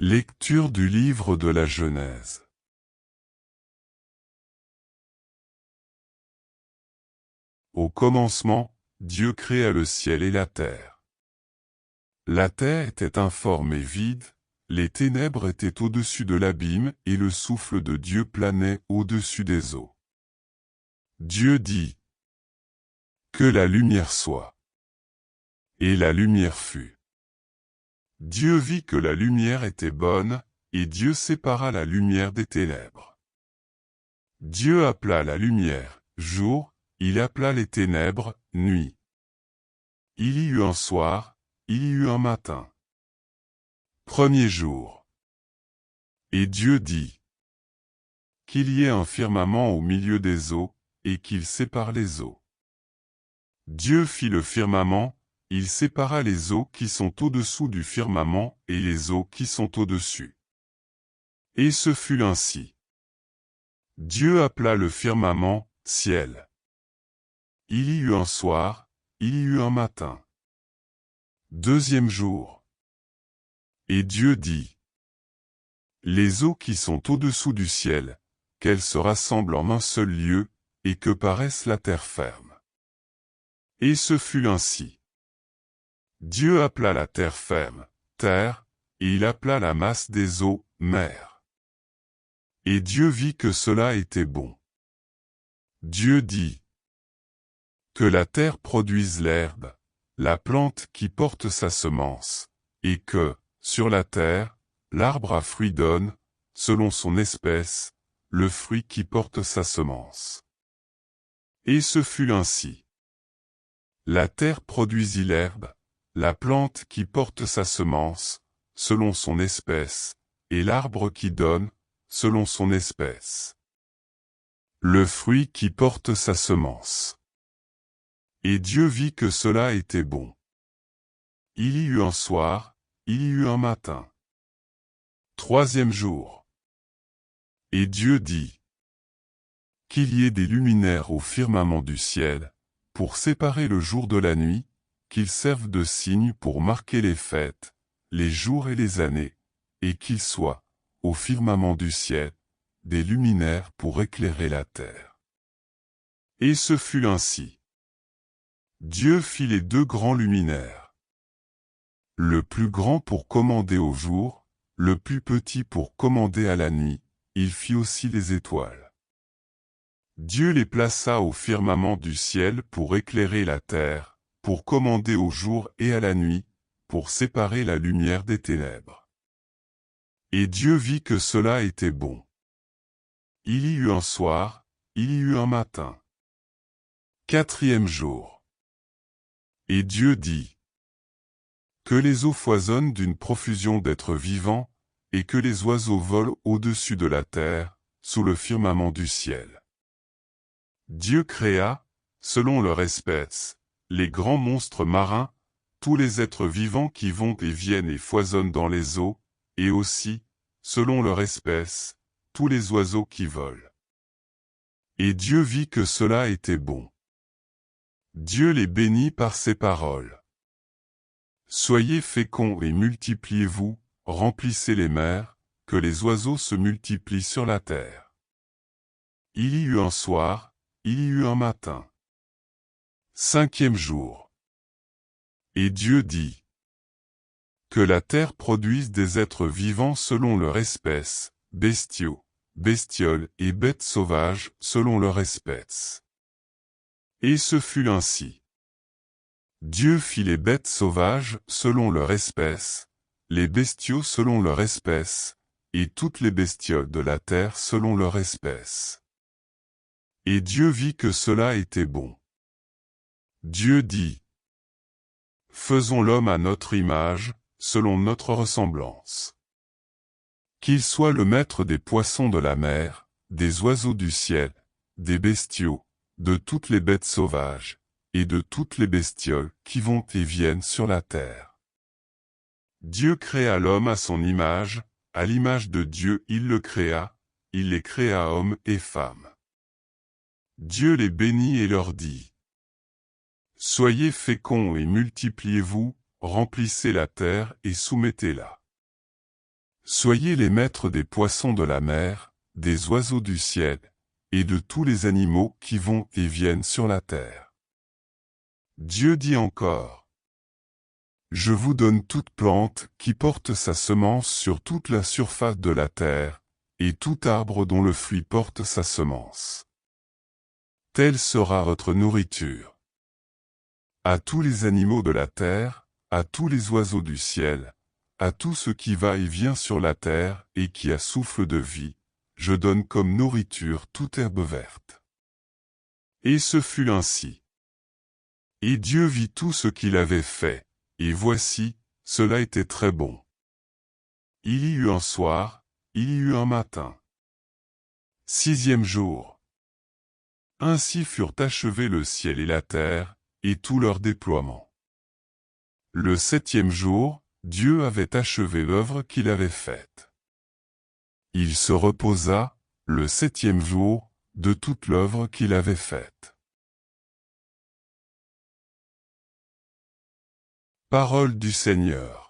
Lecture du livre de la Genèse. Au commencement, Dieu créa le ciel et la terre. La terre était informe et vide, les ténèbres étaient au-dessus de l'abîme et le souffle de Dieu planait au-dessus des eaux. Dieu dit : que la lumière soit. Et la lumière fut. Dieu vit que la lumière était bonne, et Dieu sépara la lumière des ténèbres. Dieu appela la lumière jour, il appela les ténèbres nuit. Il y eut un soir, il y eut un matin. Premier jour. Et Dieu dit : qu'il y ait un firmament au milieu des eaux, et qu'il sépare les eaux. Dieu fit le firmament, il sépara les eaux qui sont au-dessous du firmament et les eaux qui sont au-dessus. Et ce fut ainsi. Dieu appela le firmament ciel. Il y eut un soir, il y eut un matin. Deuxième jour. Et Dieu dit : les eaux qui sont au-dessous du ciel, qu'elles se rassemblent en un seul lieu, et que paraisse la terre ferme. Et ce fut ainsi. Dieu appela la terre ferme, terre, et il appela la masse des eaux, mer. Et Dieu vit que cela était bon. Dieu dit : que la terre produise l'herbe, la plante qui porte sa semence, et que, sur la terre, l'arbre à fruits donne, selon son espèce, le fruit qui porte sa semence. Et ce fut ainsi. La terre produisit l'herbe, la plante qui porte sa semence, selon son espèce, et l'arbre qui donne, selon son espèce, le fruit qui porte sa semence. Et Dieu vit que cela était bon. Il y eut un soir, il y eut un matin. Troisième jour. Et Dieu dit : qu'il y ait des luminaires au firmament du ciel, pour séparer le jour de la nuit, qu'ils servent de signes pour marquer les fêtes, les jours et les années, et qu'ils soient, au firmament du ciel, des luminaires pour éclairer la terre. Et ce fut ainsi. Dieu fit les deux grands luminaires. Le plus grand pour commander au jour, le plus petit pour commander à la nuit, il fit aussi les étoiles. Dieu les plaça au firmament du ciel pour éclairer la terre, pour commander au jour et à la nuit, pour séparer la lumière des ténèbres. Et Dieu vit que cela était bon. Il y eut un soir, il y eut un matin. Quatrième jour. Et Dieu dit : que les eaux foisonnent d'une profusion d'êtres vivants, et que les oiseaux volent au-dessus de la terre, sous le firmament du ciel. Dieu créa, selon leur espèce, les grands monstres marins, tous les êtres vivants qui vont et viennent et foisonnent dans les eaux, et aussi, selon leur espèce, tous les oiseaux qui volent. Et Dieu vit que cela était bon. Dieu les bénit par ces paroles. Soyez féconds et multipliez-vous, remplissez les mers, que les oiseaux se multiplient sur la terre. Il y eut un soir, il y eut un matin. Cinquième jour. Et Dieu dit : que la terre produise des êtres vivants selon leur espèce, bestiaux, bestioles et bêtes sauvages selon leur espèce. Et ce fut ainsi. Dieu fit les bêtes sauvages selon leur espèce, les bestiaux selon leur espèce, et toutes les bestioles de la terre selon leur espèce. Et Dieu vit que cela était bon. Dieu dit : faisons l'homme à notre image, selon notre ressemblance. Qu'il soit le maître des poissons de la mer, des oiseaux du ciel, des bestiaux, de toutes les bêtes sauvages, et de toutes les bestioles qui vont et viennent sur la terre. Dieu créa l'homme à son image, à l'image de Dieu il le créa, il les créa hommes et femmes. Dieu les bénit et leur dit : soyez féconds et multipliez-vous, remplissez la terre et soumettez-la. Soyez les maîtres des poissons de la mer, des oiseaux du ciel, et de tous les animaux qui vont et viennent sur la terre. Dieu dit encore: Je vous donne toute plante qui porte sa semence sur toute la surface de la terre, et tout arbre dont le fruit porte sa semence. Telle sera votre nourriture. À tous les animaux de la terre, à tous les oiseaux du ciel, à tout ce qui va et vient sur la terre et qui a souffle de vie, je donne comme nourriture toute herbe verte. Et ce fut ainsi. Et Dieu vit tout ce qu'il avait fait, et voici, cela était très bon. Il y eut un soir, il y eut un matin. 6e jour. Ainsi furent achevés le ciel et la terre, et tout leur déploiement. Le 7e jour, Dieu avait achevé l'œuvre qu'il avait faite. Il se reposa, le 7e jour, de toute l'œuvre qu'il avait faite. Parole du Seigneur.